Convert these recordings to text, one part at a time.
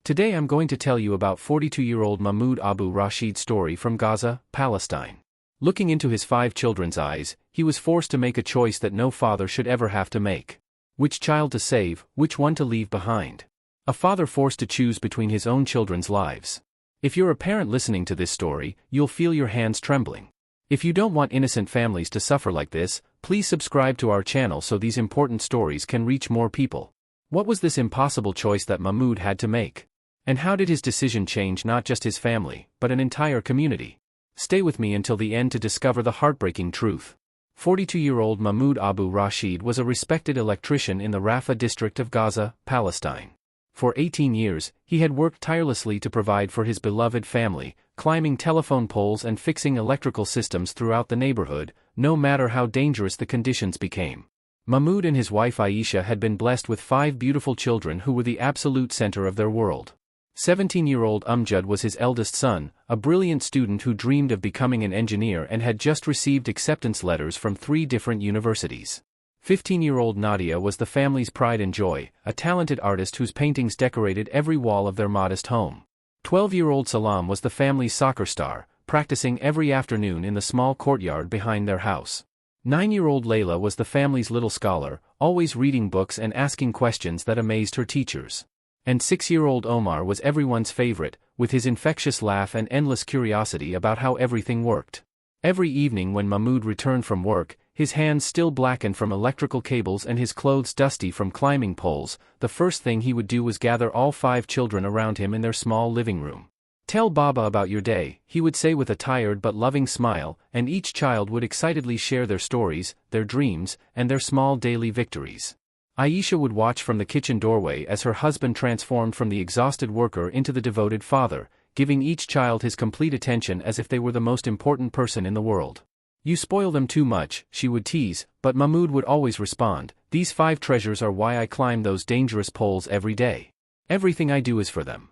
Today I'm going to tell you about 42-year-old Mahmud Abu Rashid's story from Gaza, Palestine. Looking into his 5 children's eyes, he was forced to make a choice that no father should ever have to make. Which child to save, which one to leave behind. A father forced to choose between his own children's lives. If you're a parent listening to this story, you'll feel your hands trembling. If you don't want innocent families to suffer like this, please subscribe to our channel so these important stories can reach more people. What was this impossible choice that Mahmud had to make? And how did his decision change not just his family, but an entire community? Stay with me until the end to discover the heartbreaking truth. 42-year-old Mahmud Abu Rashid was a respected electrician in the Rafah district of Gaza, Palestine. For 18 years, he had worked tirelessly to provide for his beloved family, climbing telephone poles and fixing electrical systems throughout the neighborhood, no matter how dangerous the conditions became. Mahmud and his wife Aisha had been blessed with 5 beautiful children who were the absolute center of their world. 17-year-old Amjad was his eldest son, a brilliant student who dreamed of becoming an engineer and had just received acceptance letters from 3 different universities. 15-year-old Nadia was the family's pride and joy, a talented artist whose paintings decorated every wall of their modest home. 12-year-old Salam was the family's soccer star, practicing every afternoon in the small courtyard behind their house. 9-year-old Layla was the family's little scholar, always reading books and asking questions that amazed her teachers. And 6-year-old Omar was everyone's favorite, with his infectious laugh and endless curiosity about how everything worked. Every evening when Mahmud returned from work, his hands still blackened from electrical cables and his clothes dusty from climbing poles, the first thing he would do was gather all 5 children around him in their small living room. "Tell Baba about your day," he would say with a tired but loving smile, and each child would excitedly share their stories, their dreams, and their small daily victories. Aisha would watch from the kitchen doorway as her husband transformed from the exhausted worker into the devoted father, giving each child his complete attention as if they were the most important person in the world. "You spoil them too much," she would tease, but Mahmud would always respond, "These 5 treasures are why I climb those dangerous poles every day. Everything I do is for them."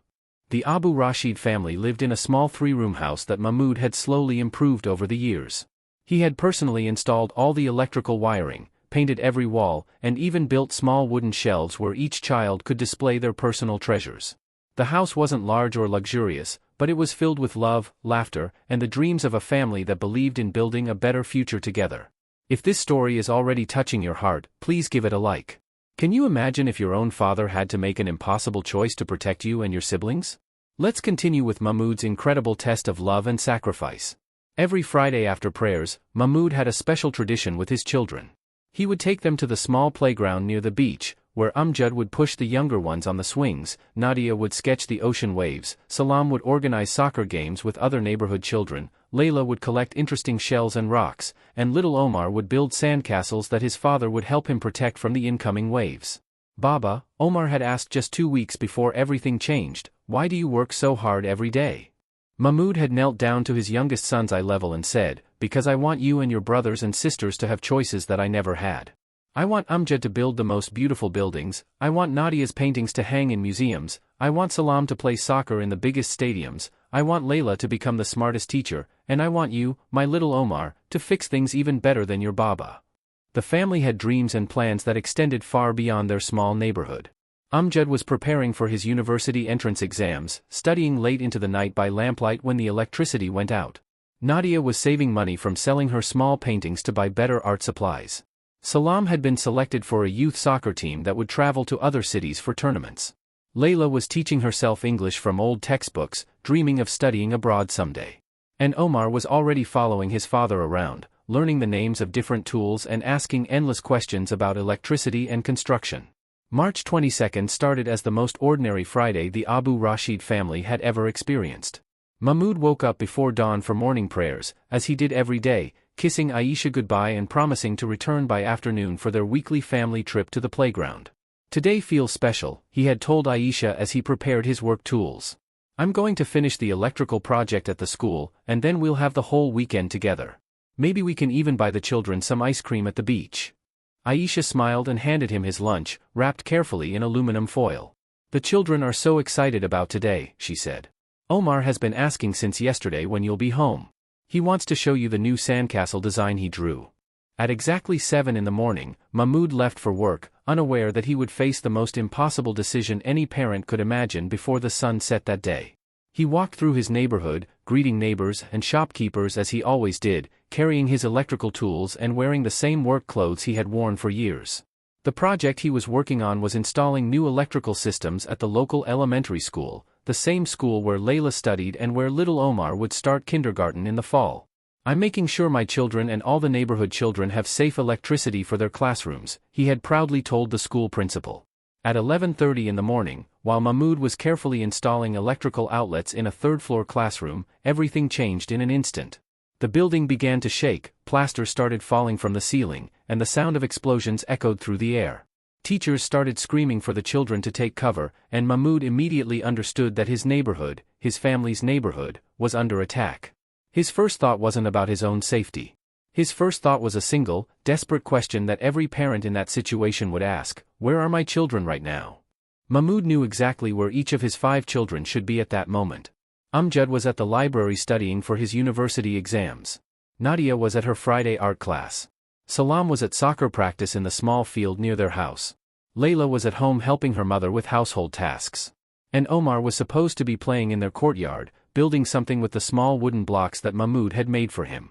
The Abu Rashid family lived in a small 3-room house that Mahmud had slowly improved over the years. He had personally installed all the electrical wiring, painted every wall, and even built small wooden shelves where each child could display their personal treasures. The house wasn't large or luxurious, but it was filled with love, laughter, and the dreams of a family that believed in building a better future together. If this story is already touching your heart, please give it a like. Can you imagine if your own father had to make an impossible choice to protect you and your siblings? Let's continue with Mahmud's incredible test of love and sacrifice. Every Friday after prayers, Mahmud had a special tradition with his children. He would take them to the small playground near the beach, where Amjad would push the younger ones on the swings, Nadia would sketch the ocean waves, Salam would organize soccer games with other neighborhood children, Layla would collect interesting shells and rocks, and little Omar would build sandcastles that his father would help him protect from the incoming waves. "Baba," Omar had asked just 2 weeks before everything changed, "why do you work so hard every day?" Mahmud had knelt down to his youngest son's eye level and said, "Because I want you and your brothers and sisters to have choices that I never had. I want Amjad to build the most beautiful buildings, I want Nadia's paintings to hang in museums, I want Salam to play soccer in the biggest stadiums, I want Layla to become the smartest teacher, and I want you, my little Omar, to fix things even better than your Baba." The family had dreams and plans that extended far beyond their small neighborhood. Amjad was preparing for his university entrance exams, studying late into the night by lamplight when the electricity went out. Nadia was saving money from selling her small paintings to buy better art supplies. Salam had been selected for a youth soccer team that would travel to other cities for tournaments. Layla was teaching herself English from old textbooks, dreaming of studying abroad someday. And Omar was already following his father around, learning the names of different tools and asking endless questions about electricity and construction. March 22nd started as the most ordinary Friday the Abu Rashid family had ever experienced. Mahmud woke up before dawn for morning prayers, as he did every day, kissing Aisha goodbye and promising to return by afternoon for their weekly family trip to the playground. "Today feels special," he had told Aisha as he prepared his work tools. "I'm going to finish the electrical project at the school, and then we'll have the whole weekend together. Maybe we can even buy the children some ice cream at the beach." Aisha smiled and handed him his lunch, wrapped carefully in aluminum foil. "The children are so excited about today," she said. "Omar has been asking since yesterday when you'll be home. He wants to show you the new sandcastle design he drew." At exactly 7 in the morning, Mahmud left for work, unaware that he would face the most impossible decision any parent could imagine before the sun set that day. He walked through his neighborhood, greeting neighbors and shopkeepers as he always did, carrying his electrical tools and wearing the same work clothes he had worn for years. The project he was working on was installing new electrical systems at the local elementary school, the same school where Layla studied and where little Omar would start kindergarten in the fall. "I'm making sure my children and all the neighborhood children have safe electricity for their classrooms," he had proudly told the school principal. At 11:30 in the morning, while Mahmud was carefully installing electrical outlets in a third-floor classroom, everything changed in an instant. The building began to shake, plaster started falling from the ceiling, and the sound of explosions echoed through the air. Teachers started screaming for the children to take cover, and Mahmud immediately understood that his neighborhood, his family's neighborhood, was under attack. His first thought wasn't about his own safety. His first thought was a single, desperate question that every parent in that situation would ask: where are my children right now? Mahmud knew exactly where each of his 5 children should be at that moment. Amjad was at the library studying for his university exams. Nadia was at her Friday art class. Salam was at soccer practice in the small field near their house. Layla was at home helping her mother with household tasks. And Omar was supposed to be playing in their courtyard, building something with the small wooden blocks that Mahmud had made for him.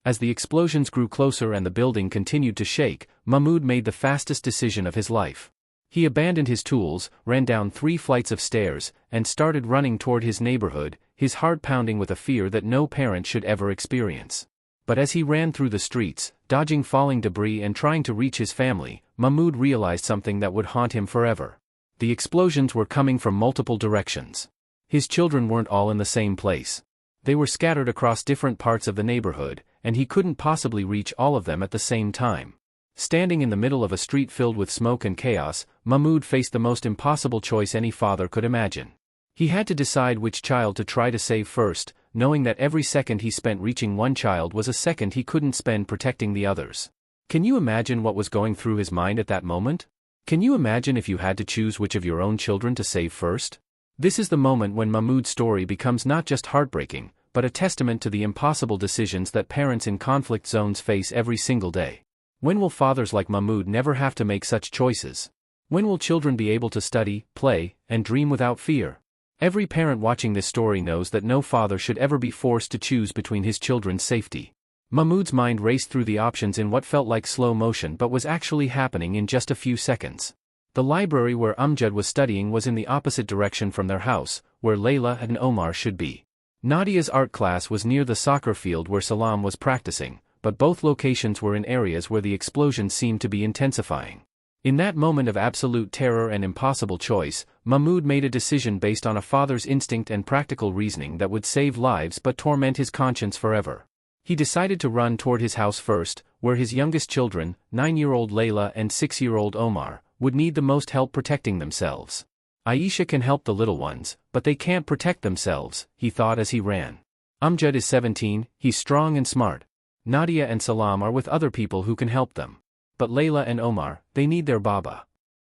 As the explosions grew closer and the building continued to shake, Mahmud made the fastest decision of his life. He abandoned his tools, ran down 3 flights of stairs, and started running toward his neighborhood, his heart pounding with a fear that no parent should ever experience. But as he ran through the streets, dodging falling debris and trying to reach his family, Mahmud realized something that would haunt him forever. The explosions were coming from multiple directions. His children weren't all in the same place. They were scattered across different parts of the neighborhood, and he couldn't possibly reach all of them at the same time. Standing in the middle of a street filled with smoke and chaos, Mahmud faced the most impossible choice any father could imagine. He had to decide which child to try to save first, knowing that every second he spent reaching one child was a second he couldn't spend protecting the others. Can you imagine what was going through his mind at that moment? Can you imagine if you had to choose which of your own children to save first? This is the moment when Mahmud's story becomes not just heartbreaking, but a testament to the impossible decisions that parents in conflict zones face every single day. When will fathers like Mahmud never have to make such choices? When will children be able to study, play, and dream without fear? Every parent watching this story knows that no father should ever be forced to choose between his children's safety. Mahmud's mind raced through the options in what felt like slow motion but was actually happening in just a few seconds. The library where Amjad was studying was in the opposite direction from their house, where Layla and Omar should be. Nadia's art class was near the soccer field where Salam was practicing, but both locations were in areas where the explosions seemed to be intensifying. In that moment of absolute terror and impossible choice, Mahmud made a decision based on a father's instinct and practical reasoning that would save lives but torment his conscience forever. He decided to run toward his house first, where his youngest children, 9-year-old Layla and 6-year-old Omar, would need the most help protecting themselves. Aisha can help the little ones, but they can't protect themselves, he thought as he ran. Amjad is 17, he's strong and smart. Nadia and Salam are with other people who can help them. But Layla and Omar, they need their baba.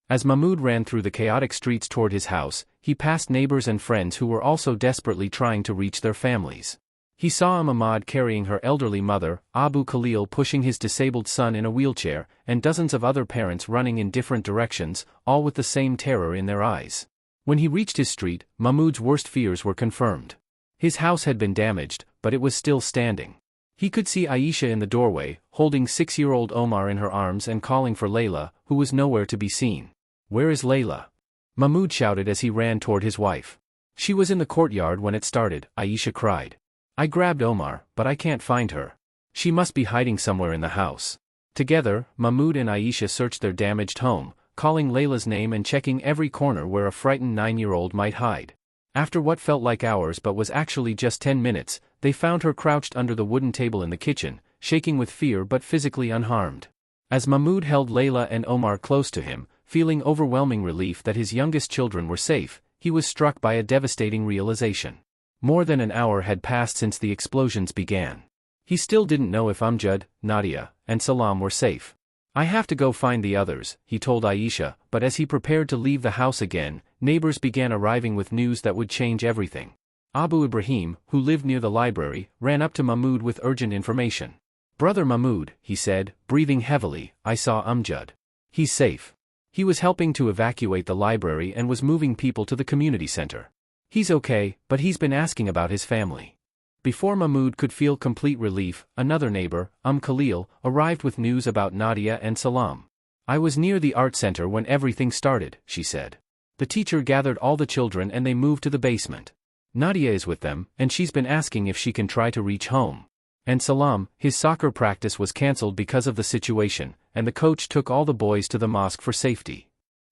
As Mahmud ran through the chaotic streets toward his house, he passed neighbors and friends who were also desperately trying to reach their families. He saw Ahmad carrying her elderly mother, Abu Khalil pushing his disabled son in a wheelchair, and dozens of other parents running in different directions, all with the same terror in their eyes. When he reached his street, Mahmud's worst fears were confirmed. His house had been damaged, but it was still standing. He could see Aisha in the doorway, holding 6-year-old Omar in her arms and calling for Layla, who was nowhere to be seen. "Where is Layla?" Mahmud shouted as he ran toward his wife. "She was in the courtyard when it started," Aisha cried. "I grabbed Omar, but I can't find her. She must be hiding somewhere in the house." Together, Mahmud and Aisha searched their damaged home, calling Layla's name and checking every corner where a frightened 9-year-old might hide. After what felt like hours but was actually just 10 minutes, they found her crouched under the wooden table in the kitchen, shaking with fear but physically unharmed. As Mahmud held Layla and Omar close to him, feeling overwhelming relief that his youngest children were safe, he was struck by a devastating realization. More than an hour had passed since the explosions began. He still didn't know if Amjad, Nadia, and Salam were safe. "I have to go find the others," he told Aisha, but as he prepared to leave the house again, neighbors began arriving with news that would change everything. Abu Ibrahim, who lived near the library, ran up to Mahmud with urgent information. "Brother Mahmud," he said, breathing heavily, "I saw Amjad. He's safe." He was helping to evacuate the library and was moving people to the community center. He's okay, but he's been asking about his family. Before Mahmud could feel complete relief, another neighbor, Khalil, arrived with news about Nadia and Salam. I was near the art center when everything started, she said. The teacher gathered all the children and they moved to the basement. Nadia is with them, and she's been asking if she can try to reach home. And Salam, his soccer practice was cancelled because of the situation, and the coach took all the boys to the mosque for safety.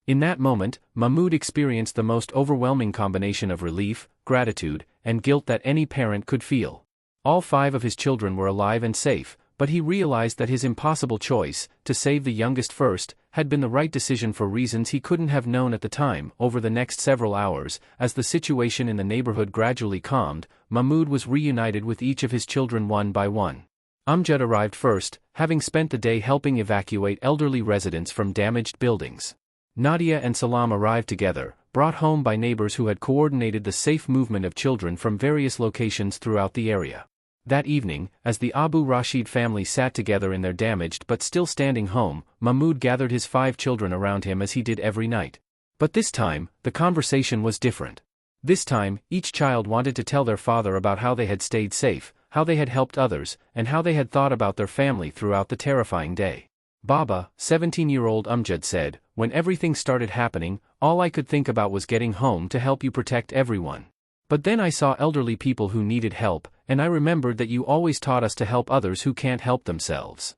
In that moment, Mahmud experienced the most overwhelming combination of relief, gratitude, and guilt that any parent could feel. All 5 of his children were alive and safe, but he realized that his impossible choice, to save the youngest first, had been the right decision for reasons he couldn't have known at the time. Over the next several hours, as the situation in the neighborhood gradually calmed, Mahmud was reunited with each of his children one by one. Amjad arrived first, having spent the day helping evacuate elderly residents from damaged buildings. Nadia and Salam arrived together, brought home by neighbors who had coordinated the safe movement of children from various locations throughout the area. That evening, as the Abu Rashid family sat together in their damaged but still standing home, Mahmud gathered his 5 children around him as he did every night. But this time, the conversation was different. This time, each child wanted to tell their father about how they had stayed safe, how they had helped others, and how they had thought about their family throughout the terrifying day. Baba, 17-year-old Amjad said, when everything started happening, all I could think about was getting home to help you protect everyone. But then I saw elderly people who needed help, and I remembered that you always taught us to help others who can't help themselves.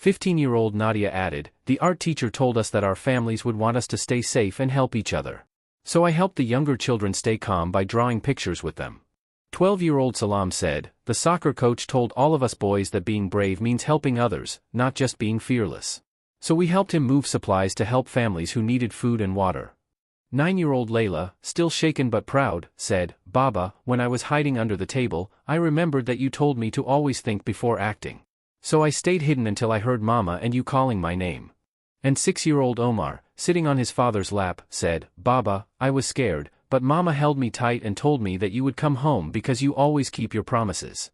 15-year-old Nadia added, the art teacher told us that our families would want us to stay safe and help each other. So I helped the younger children stay calm by drawing pictures with them. 12-year-old Salam said, the soccer coach told all of us boys that being brave means helping others, not just being fearless. So we helped him move supplies to help families who needed food and water. 9-year-old Layla, still shaken but proud, said, Baba, when I was hiding under the table, I remembered that you told me to always think before acting. So I stayed hidden until I heard Mama and you calling my name. And 6-year-old Omar, sitting on his father's lap, said, Baba, I was scared, but Mama held me tight and told me that you would come home because you always keep your promises.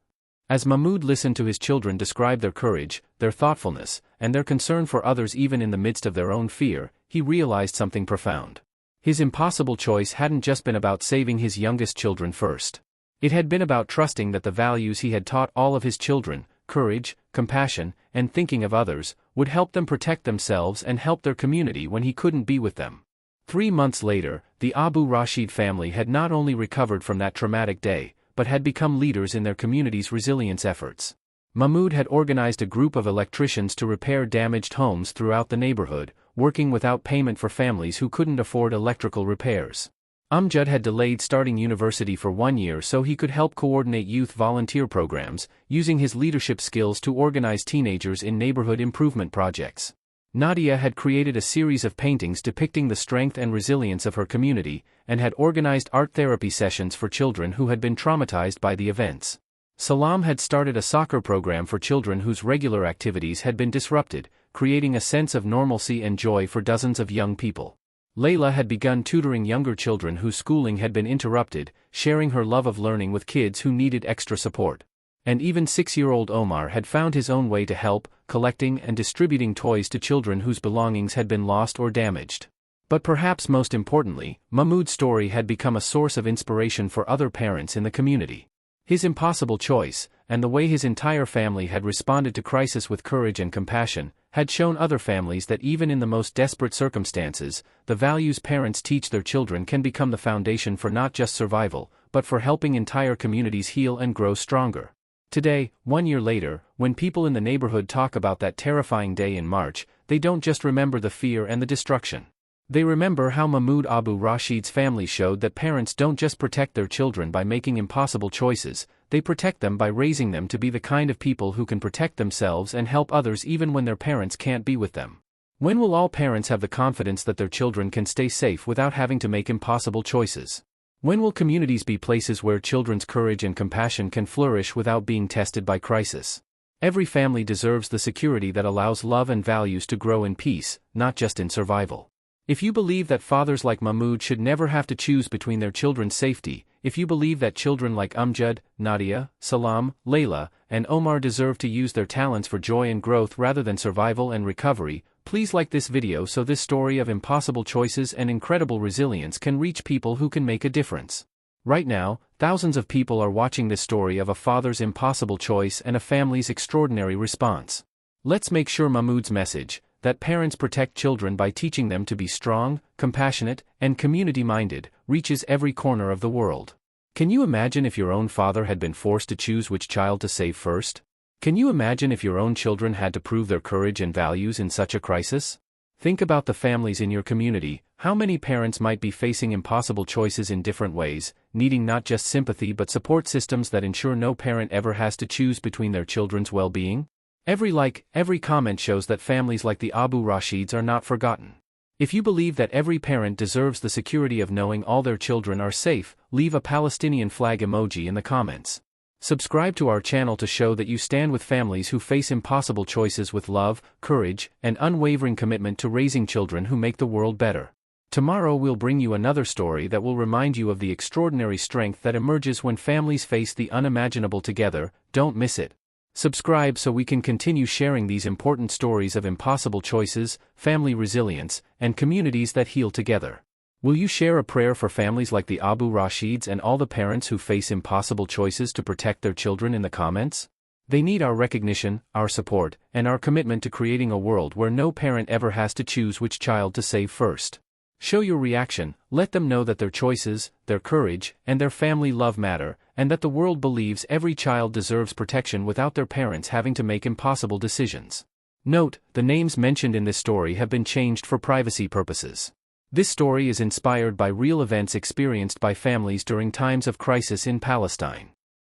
As Mahmud listened to his children describe their courage, their thoughtfulness, and their concern for others even in the midst of their own fear, he realized something profound. His impossible choice hadn't just been about saving his youngest children first. It had been about trusting that the values he had taught all of his children, courage, compassion, and thinking of others, would help them protect themselves and help their community when he couldn't be with them. 3 months later, the Abu Rashid family had not only recovered from that traumatic day, but had become leaders in their community's resilience efforts. Mahmud had organized a group of electricians to repair damaged homes throughout the neighborhood, working without payment for families who couldn't afford electrical repairs. Amjad had delayed starting university for 1 year so he could help coordinate youth volunteer programs, using his leadership skills to organize teenagers in neighborhood improvement projects. Nadia had created a series of paintings depicting the strength and resilience of her community, and had organized art therapy sessions for children who had been traumatized by the events. Salam had started a soccer program for children whose regular activities had been disrupted, creating a sense of normalcy and joy for dozens of young people. Layla had begun tutoring younger children whose schooling had been interrupted, sharing her love of learning with kids who needed extra support. And even 6-year-old Omar had found his own way to help, collecting and distributing toys to children whose belongings had been lost or damaged. But perhaps most importantly, Mahmud's story had become a source of inspiration for other parents in the community. His impossible choice, and the way his entire family had responded to crisis with courage and compassion, had shown other families that even in the most desperate circumstances, the values parents teach their children can become the foundation for not just survival, but for helping entire communities heal and grow stronger. Today, 1 year later, when people in the neighborhood talk about that terrifying day in March, they don't just remember the fear and the destruction. They remember how Mahmud Abu Rashid's family showed that parents don't just protect their children by making impossible choices, they protect them by raising them to be the kind of people who can protect themselves and help others even when their parents can't be with them. When will all parents have the confidence that their children can stay safe without having to make impossible choices? When will communities be places where children's courage and compassion can flourish without being tested by crisis? Every family deserves the security that allows love and values to grow in peace, not just in survival. If you believe that fathers like Mahmud should never have to choose between their children's safety, if you believe that children like Amjad, Nadia, Salam, Layla, and Omar deserve to use their talents for joy and growth rather than survival and recovery, Please like this video so this story of impossible choices and incredible resilience can reach people who can make a difference. Right now, thousands of people are watching this story of a father's impossible choice and a family's extraordinary response. Let's make sure Mahmud's message, that parents protect children by teaching them to be strong, compassionate, and community-minded, reaches every corner of the world. Can you imagine if your own father had been forced to choose which child to save first? Can you imagine if your own children had to prove their courage and values in such a crisis? Think about the families in your community. How many parents might be facing impossible choices in different ways, needing not just sympathy but support systems that ensure no parent ever has to choose between their children's well-being? Every like, every comment shows that families like the Abu Rashids are not forgotten. If you believe that every parent deserves the security of knowing all their children are safe, leave a Palestinian flag emoji in the comments. Subscribe to our channel to show that you stand with families who face impossible choices with love, courage, and unwavering commitment to raising children who make the world better. Tomorrow we'll bring you another story that will remind you of the extraordinary strength that emerges when families face the unimaginable together. Don't miss it. Subscribe so we can continue sharing these important stories of impossible choices, family resilience, and communities that heal together. Will you share a prayer for families like the Abu Rashids and all the parents who face impossible choices to protect their children in the comments? They need our recognition, our support, and our commitment to creating a world where no parent ever has to choose which child to save first. Show your reaction, let them know that their choices, their courage, and their family love matter, and that the world believes every child deserves protection without their parents having to make impossible decisions. Note, the names mentioned in this story have been changed for privacy purposes. This story is inspired by real events experienced by families during times of crisis in Palestine.